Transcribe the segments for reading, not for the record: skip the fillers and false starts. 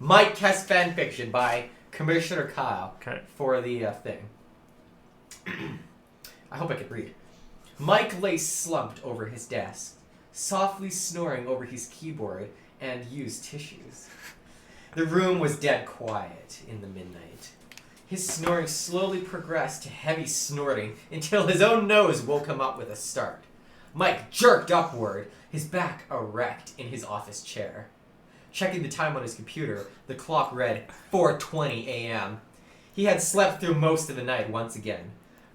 Mikecast Fanfiction by Commissioner Kyle for the thing. I hope I can read. Mike lay slumped over his desk, softly snoring over his keyboard and used tissues. The room was dead quiet in the midnight. His snoring slowly progressed to heavy snorting until his own nose woke him up with a start. Mike jerked upward, his back erect in his office chair. Checking the time on his computer, the clock read 4:20 a.m. He had slept through most of the night once again.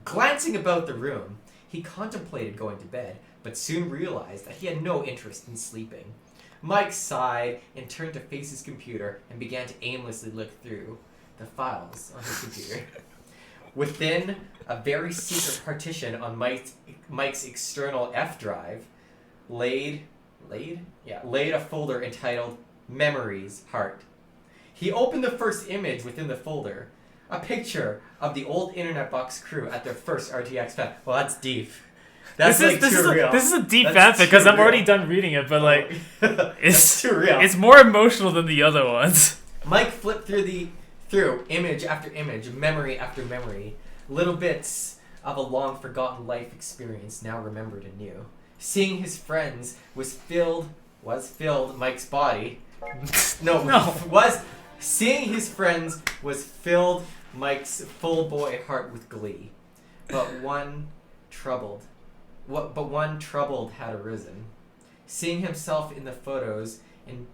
Glancing about the room, he contemplated going to bed, but soon realized that he had no interest in sleeping. Mike sighed and turned to face his computer and began to aimlessly look through the files on his computer. Within a very secret partition on Mike's external F drive, laid a folder entitled Memories Heart. He opened the first image within the folder, a picture of the old Internet Box crew at their first RTX fan. Well, that's deep. This is a deep fanfic because I'm already done reading it, but like, it's too real. It's more emotional than the other ones. Mike flipped through image after image, memory after memory, little bits of a long forgotten life experience now remembered anew. Seeing his friends filled Mike's body. Seeing his friends filled Mike's full boy heart with glee. But one troubled had arisen. Seeing himself in the photos and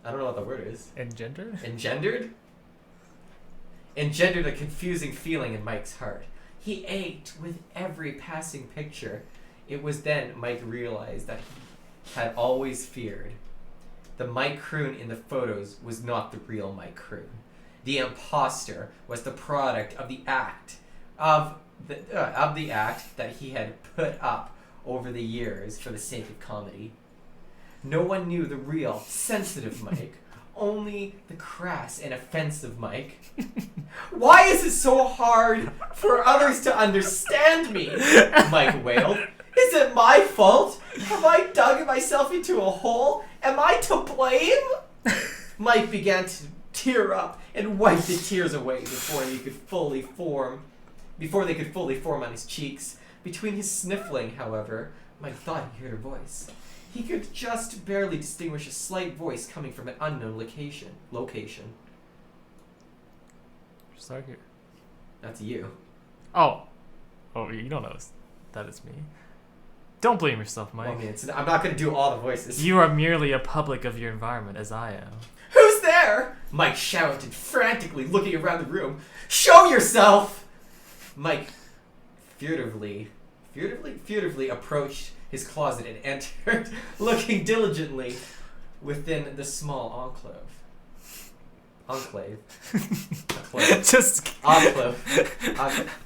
I don't know what the word is. Engendered a confusing feeling in Mike's heart. He ached with every passing picture. It was then Mike realized that he had always feared. The Mike Croon in the photos was not the real Mike Croon. The imposter was the product of the act that he had put up over the years for the sake of comedy. No one knew the real, sensitive Mike, only the crass and offensive Mike. Why is it so hard for others to understand me? Mike wailed. Is it my fault? Have I dug myself into a hole? Am I to blame? Mike began to tear up and wipe the tears away before they could fully form on his cheeks. Between his sniffling, however, Mike thought he heard a voice. He could just barely distinguish a slight voice coming from an unknown location. Start here. That's you. Oh, you don't know that is me. Don't blame yourself, Mike. Well, I mean, I'm not going to do all the voices. You are merely a public of your environment, as I am. Who's there? Mike shouted, frantically looking around the room. Show yourself! Mike furtively approached his closet and entered, looking diligently within the small enclave.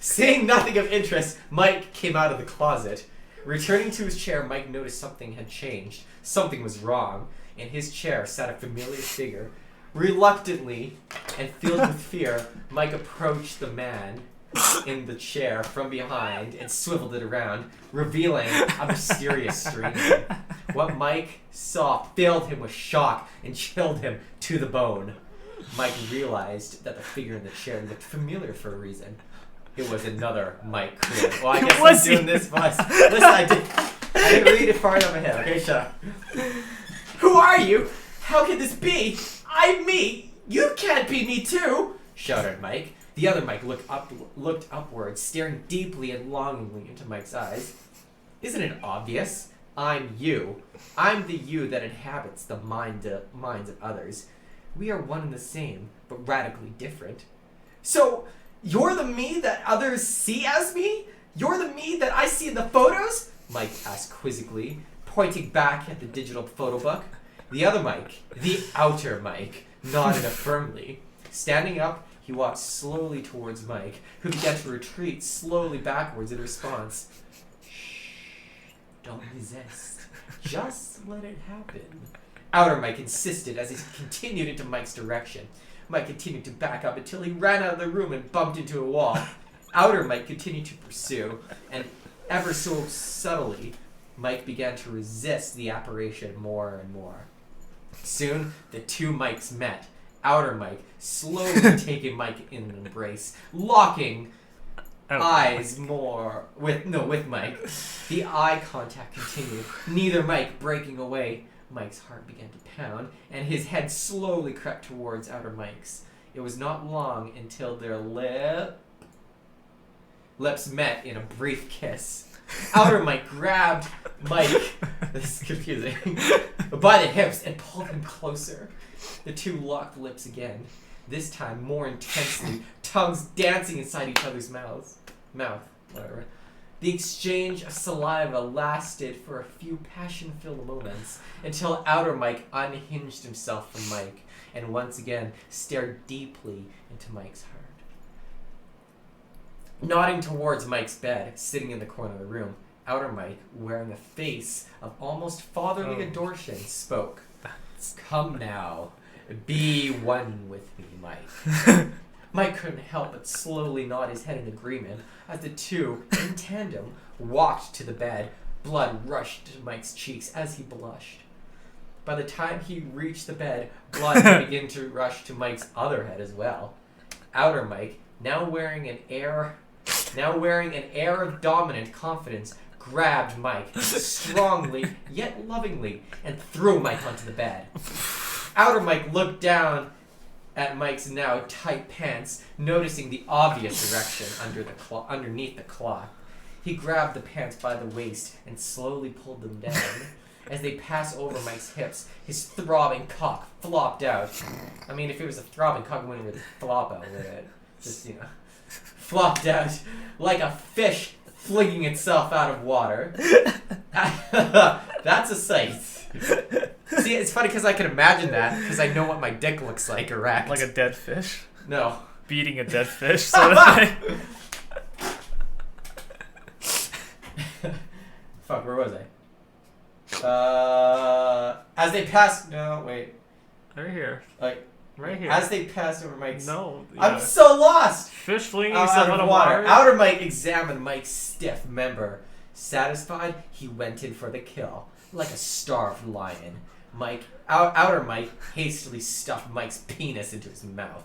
Seeing nothing of interest, Mike came out of the closet. Returning to his chair, Mike noticed something had changed. Something was wrong. In his chair sat a familiar figure. Reluctantly and filled with fear, Mike approached the man in the chair from behind and swiveled it around, revealing a mysterious stranger. What Mike saw filled him with shock and chilled him to the bone. Mike realized that the figure in the chair looked familiar for a reason. It was another Mike Croon. Well, I guess I'm doing this voice. Listen, I didn't read it far enough ahead. Okay, shut up. Who are you? How can this be? I'm me. You can't be me too, shouted Mike. The other Mike looked upward, staring deeply and longingly into Mike's eyes. Isn't it obvious? I'm you. I'm the you that inhabits the minds of others. We are one and the same, but radically different. So, you're the me that others see as me? You're the me that I see in the photos? Mike asked quizzically, pointing back at the digital photo book. The other Mike, the outer Mike, nodded affirmingly. Standing up, he walked slowly towards Mike, who began to retreat slowly backwards in response. Shh, don't resist. Just let it happen. Outer Mike insisted as he continued into Mike's direction. Mike continued to back up until he ran out of the room and bumped into a wall. Outer Mike continued to pursue, and ever so subtly, Mike began to resist the apparition more and more. Soon, the two Mikes met. Outer Mike slowly taking Mike in an embrace, locking eyes with Mike. The eye contact continued, neither Mike breaking away. Mike's heart began to pound, and his head slowly crept towards Outer Mike's. It was not long until their lips met in a brief kiss. Outer Mike grabbed Mike, this is confusing, by the hips and pulled him closer. The two locked lips again, this time more intensely, tongues dancing inside each other's mouth, whatever. The exchange of saliva lasted for a few passion-filled moments until Outer Mike unhinged himself from Mike and once again stared deeply into Mike's heart. Nodding towards Mike's bed, sitting in the corner of the room, Outer Mike, wearing a face of almost fatherly adoration, spoke. Come now, be one with me, Mike. Mike couldn't help but slowly nod his head in agreement as the two, in tandem, walked to the bed. Blood rushed to Mike's cheeks as he blushed. By the time he reached the bed, blood began to rush to Mike's other head as well. Outer Mike, now wearing an air of dominant confidence, grabbed Mike strongly yet lovingly and threw Mike onto the bed. Outer Mike looked down at Mike's now tight pants, noticing the obvious erection underneath the cloth. He grabbed the pants by the waist and slowly pulled them down. As they passed over Mike's hips, his throbbing cock flopped out. I mean, if it was a throbbing cock, it wouldn't really flop out with it. Just, flopped out like a fish flinging itself out of water. That's a sight. See, it's funny because I can imagine that because I know what my dick looks like erect. Like a dead fish? No. Beating a dead fish sort of thing? Fuck, where was I? As they passed... No, wait. Right here. Like, right here. As they passed over Mike's... No. I'm so lost! Fish flinging himself out of water. Outer Mike examined Mike's stiff member. Satisfied, he went in for the kill, like a starved lion. Outer Mike hastily stuffed Mike's penis into his mouth.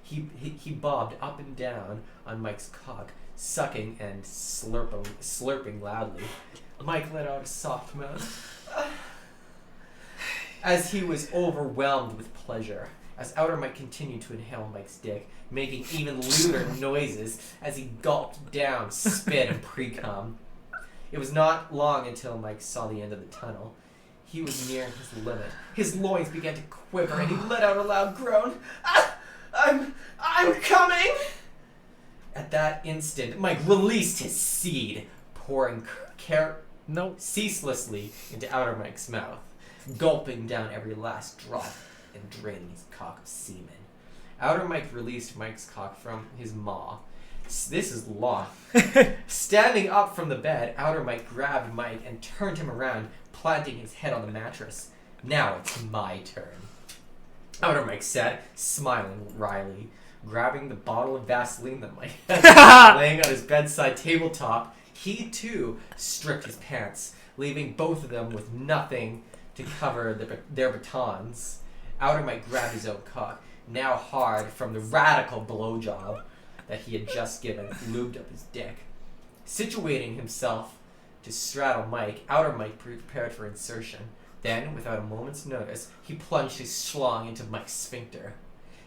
He bobbed up and down on Mike's cock, sucking and slurping loudly. Mike let out a soft moan as he was overwhelmed with pleasure. As Outer Mike continued to inhale Mike's dick, making even louder noises as he gulped down spit and pre-cum. It was not long until Mike saw the end of the tunnel. He was nearing his limit. His loins began to quiver and he let out a loud groan. I'm coming! At that instant, Mike released his seed, pouring ceaselessly into Outer Mike's mouth, gulping down every last drop and draining his cock of semen. Outer Mike released Mike's cock from his maw. This is long. Standing up from the bed, Outer Mike grabbed Mike and turned him around, planting his head on the mattress. Now it's my turn. Outer Mike said, smiling wryly, grabbing the bottle of Vaseline that Mike had laying on his bedside tabletop. He too stripped his pants, leaving both of them with nothing to cover their batons. Outer Mike grabbed his own cock, now hard from the radical blowjob that he had just given, lubed up his dick. Situating himself to straddle Mike, Outer Mike prepared for insertion. Then, without a moment's notice, he plunged his schlong into Mike's sphincter.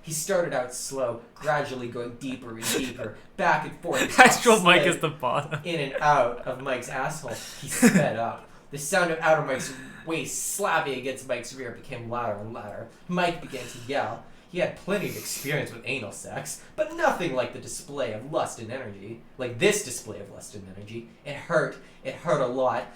He started out slow, gradually going deeper and deeper, back and forth. Astral Mike is the bottom. In and out of Mike's asshole, he sped up. The sound of Outer Mike's waist slapping against Mike's rear became louder and louder. Mike began to yell. He had plenty of experience with anal sex, but nothing like the display of lust and energy. Like this display of lust and energy. It hurt a lot,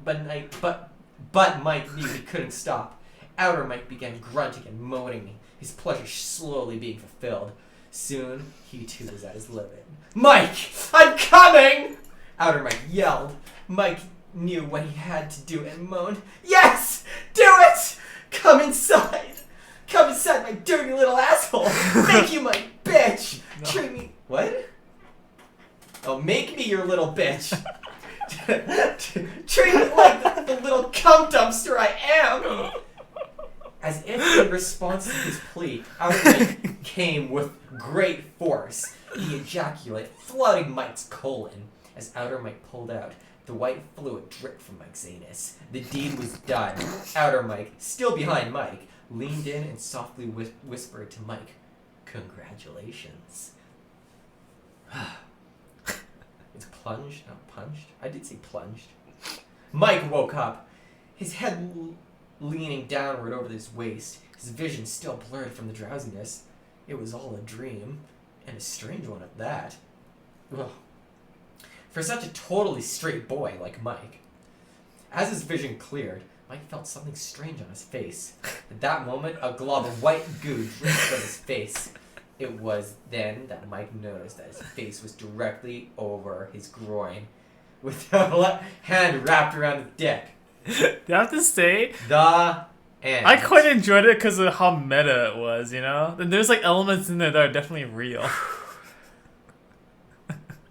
but Mike knew he couldn't stop. Outer Mike began grunting and moaning, his pleasure slowly being fulfilled. Soon, he too was at his limit. Mike, I'm coming! Outer Mike yelled. Mike knew what he had to do and moaned, yes! Do it! Come inside! Come inside my dirty little asshole! Make you my bitch! No. Treat me... What? Oh, make me your little bitch! Treat me like the little cum dumpster I am! As if in response to his plea, Outer Mike came with great force. He ejaculated, flooding Mike's colon. As Outer Mike pulled out, the white fluid dripped from Mike's anus. The deed was done. Outer Mike, still behind Mike, leaned in and softly whispered to Mike, "Congratulations." It's plunged, not punched. I did say plunged. Mike woke up, his head leaning downward over his waist, his vision still blurred from the drowsiness. It was all a dream, and a strange one at that. Ugh. For such a totally straight boy like Mike. As his vision cleared, Mike felt something strange on his face. At that moment, a glob of white goo dripped from his face. It was then that Mike noticed that his face was directly over his groin, with a left hand wrapped around his dick. Do I have to say? The end. I quite enjoyed it because of how meta it was, you know? And there's like elements in there that are definitely real.